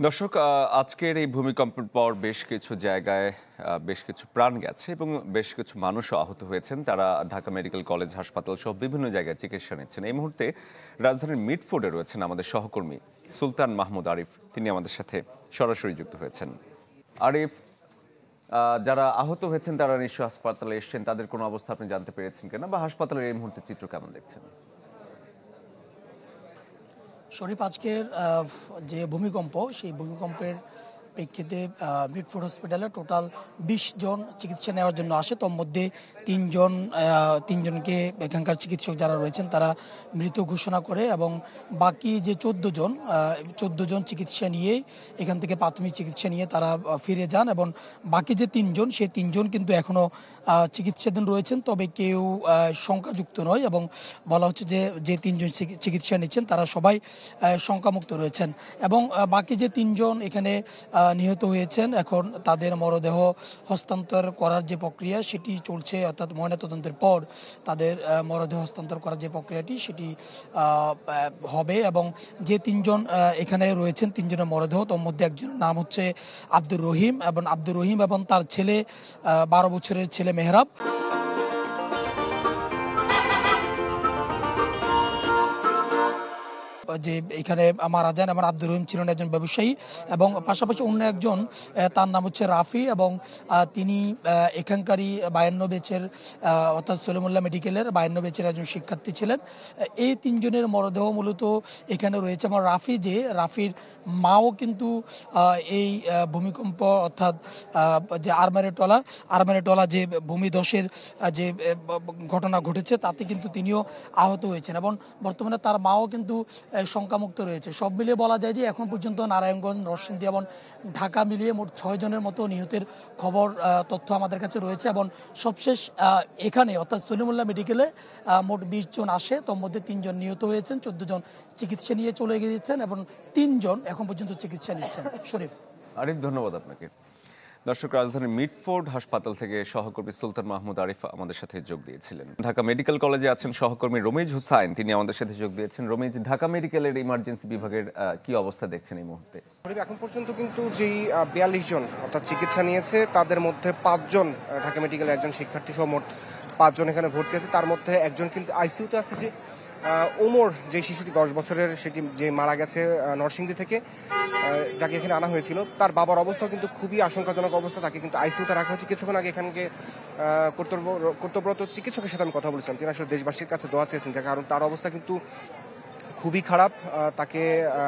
দর্শক, আজকের এই ভূমিকম্পের পর বেশ কিছু জায়গায় বেশ কিছু প্রাণ গেছে এবং বেশ কিছু মানুষও আহত হয়েছেন। তারা ঢাকা মেডিকেল কলেজ হাসপাতাল সহ বিভিন্ন জায়গায় চিকিৎসা নিচ্ছেন। এই মুহূর্তে রাজধানীর মিটফোর্ডে রয়েছেন আমাদের সহকর্মী সুলতান মাহমুদ আরিফ। তিনি আমাদের সাথে সরাসরি যুক্ত হয়েছেন। আরিফ, যারা আহত হয়েছেন তারা নিশ্চয়ই হাসপাতালে এসেছেন, তাদের কোনো অবস্থা আপনি জানতে পেরেছেন কিনা, বা হাসপাতালের এই মুহূর্তে চিত্র কেমন দেখছেন? শরীফ, আজকের যে ভূমিকম্প, সেই ভূমিকম্পের প্রেক্ষিতে মিটফোর্ড হসপিটালে টোটাল ২০ জন চিকিৎসা নেওয়ার জন্য আসে। তোর মধ্যে তিনজনকে এখানকার চিকিৎসক যারা রয়েছেন তারা মৃত ঘোষণা করে, এবং বাকি যে ১৪ জন চিকিৎসা নিয়েই এখান থেকে প্রাথমিক চিকিৎসা নিয়ে তারা ফিরে যান। এবং বাকি যে সেই তিনজন কিন্তু এখনও চিকিৎসাধীন রয়েছেন, তবে কেউ শঙ্কাযুক্ত নয়, এবং বলা হচ্ছে যে তিনজন চিকিৎসা নিচ্ছেন তারা সবাই শঙ্কামুক্ত রয়েছেন। এবং বাকি যে তিনজন এখানে নিহত হয়েছেন, এখন তাদের মরদেহ হস্তান্তর করার যে প্রক্রিয়া সেটি চলছে, অর্থাৎ ময়নাতদন্তের পর তাদের মরদেহ হস্তান্তর করার যে প্রক্রিয়াটি সেটি হবে। এবং যে তিনজন এখানে রয়েছেন, তিনজনের মরদেহ, তোর মধ্যে একজনের নাম হচ্ছে আব্দুর রহিম এবং তার ছেলে ১২ বছরের ছেলে মেহরাব। যে এখানে মারা যান, এবং আব্দুর রহিম ছিলেন একজন ব্যবসায়ী, এবং পাশাপাশি অন্য একজন, তার নাম হচ্ছে রাফি, এবং তিনি এখানকারই ৫২ ব্যাচের, অর্থাৎ সলিমুল্লাহ মেডিকেলের ৫২ ব্যাচের একজন শিক্ষার্থী ছিলেন। এই তিনজনের মরদেহ মূলত এখানে রয়েছে, এবং রাফির মাও কিন্তু এই ভূমিকম্প, অর্থাৎ যে আরমারেটলা যে ভূমিধসের যে ঘটনা ঘটেছে তাতে কিন্তু তিনিও আহত হয়েছেন, এবং বর্তমানে তার মাও কিন্তু শঙ্কামুক্ত রয়েছে। সব মিলিয়ে বলা যায় যে এখন পর্যন্ত নারায়ণগঞ্জ, নরসিংদী এবং ঢাকা মিলিয়ে মোট ৬ জনের মতো নিহতের তথ্য আমাদের কাছে রয়েছে। এবং সবশেষ এখানে, অর্থাৎ সলিমুল্লাহ মেডিকেলে মোট ২০ জন আসে, তোর মধ্যে ৩ জন নিহত হয়েছেন, ১৪ জন চিকিৎসা নিয়ে চলে গিয়েছেন, এবং ৩ জন এখন পর্যন্ত চিকিৎসা নিচ্ছেন। শরীফ। আরিফ, ধন্যবাদ আপনাকে। দর্শক, রাজধানীর মিটফোর্ড হাসপাতাল থেকে সহকর্মী সুলতান মাহমুদ আরিফ আমাদের সাথে যোগ দিয়েছিলেন। ঢাকা মেডিকেল কলেজে আছেন সহকর্মী রমিজ হুসাইন, তিনি আমাদের সাথে যোগ দিয়েছেন। রমিজ, ঢাকা মেডিকেলের ইমার্জেন্সি বিভাগের কি অবস্থা দেখছেন এই মুহূর্তে? এখন পর্যন্ত কিন্তু যেই ৪২ জন অর্থাৎ চিকিৎসা নিয়েছে তাদের মধ্যে ৫ জন ঢাকা মেডিকেলের একজন শিক্ষার্থী সহ মোট ৫ জন এখানে ভর্তি আছে। তার মধ্যে একজন কিন্তু আইসিইউতে আছে, যে ওমর, যে শিশুটি ১০ বছরের, সেটি যে মারা গেছে নরসিংদী থেকে, যাকে এখানে আনা হয়েছিল, তার বাবার অবস্থাও কিন্তু খুবই আশঙ্কাজনক অবস্থা। তাকে কিন্তু আইসিইউতে রাখা হয়েছে। কিছুক্ষণ আগে এখানকে কর্তব্যরত চিকিৎসকের সাথে আমি কথা বলেছিলাম। তিনি আসলে দেশবাসীর কাছে দোয়া চেয়েছেন, যার কারণ তার অবস্থা কিন্তু খুবই খারাপ, তাকে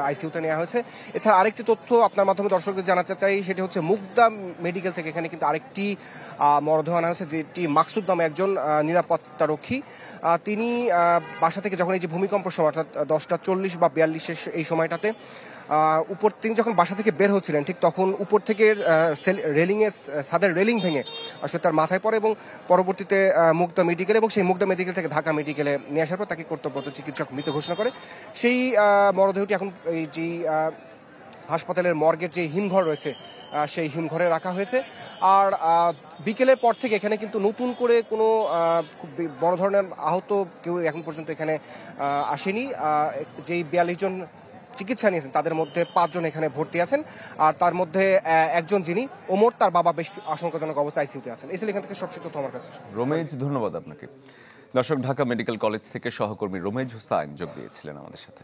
আইসিইউতে নেওয়া হয়েছে। এছাড়া আরেকটি তথ্য আপনার মাধ্যমে দর্শকদের জানাতে চাই, সেটি হচ্ছে মুগদা মেডিকেল থেকে এখানে কিন্তু আরেকটি মরদেহ আনা হয়েছে, যেটি মাকসুদ নামে একজন নিরাপত্তারক্ষী। তিনি বাসা থেকে যখন এই যে ভূমিকম্প সময়, অর্থাৎ ১০টা ৪০ বা ৪২ এই সময়টাতে তিনি যখন বাসা থেকে বের হচ্ছিলেন, ঠিক তখন উপর থেকে ছাদের রেলিং ভেঙে আসলে তার মাথায় পড়ে, এবং পরবর্তীতে মুগদা মেডিকেল এবং সেই মুগদা মেডিকেল থেকে ঢাকা মেডিকেলে নিয়ে আসার পর তাকে কর্তব্যরত চিকিৎসক মৃত ঘোষণা করে। সেই মরদেহটি এখন এই যে হাসপাতালের মর্গের যে হিমঘর রয়েছে সেই হিমঘরে রাখা হয়েছে। আর বিকেলের পর থেকে এখানে কিন্তু নতুন করে কোনো খুব বড় ধরনের আহত কেউ এখন পর্যন্ত এখানে আসেনি। যেই ৪২ জন চিকিৎসা নিয়েছেন তাদের মধ্যে ৫ জন এখানে ভর্তি আছেন, আর তার মধ্যে একজন, যিনি ওমর, তার বাবা বেশ আশঙ্কাজনক অবস্থায় আইসিইউতে আছেন। এই ছিল এখান থেকে সবশেষ তথ্য আমার কাছে। রমেশ, ধন্যবাদ আপনাকে। দর্শক, ঢাকা মেডিকেল কলেজ থেকে সহকর্মী রমেশ হুসাইন যোগ দিয়েছিলেন আমাদের সাথে।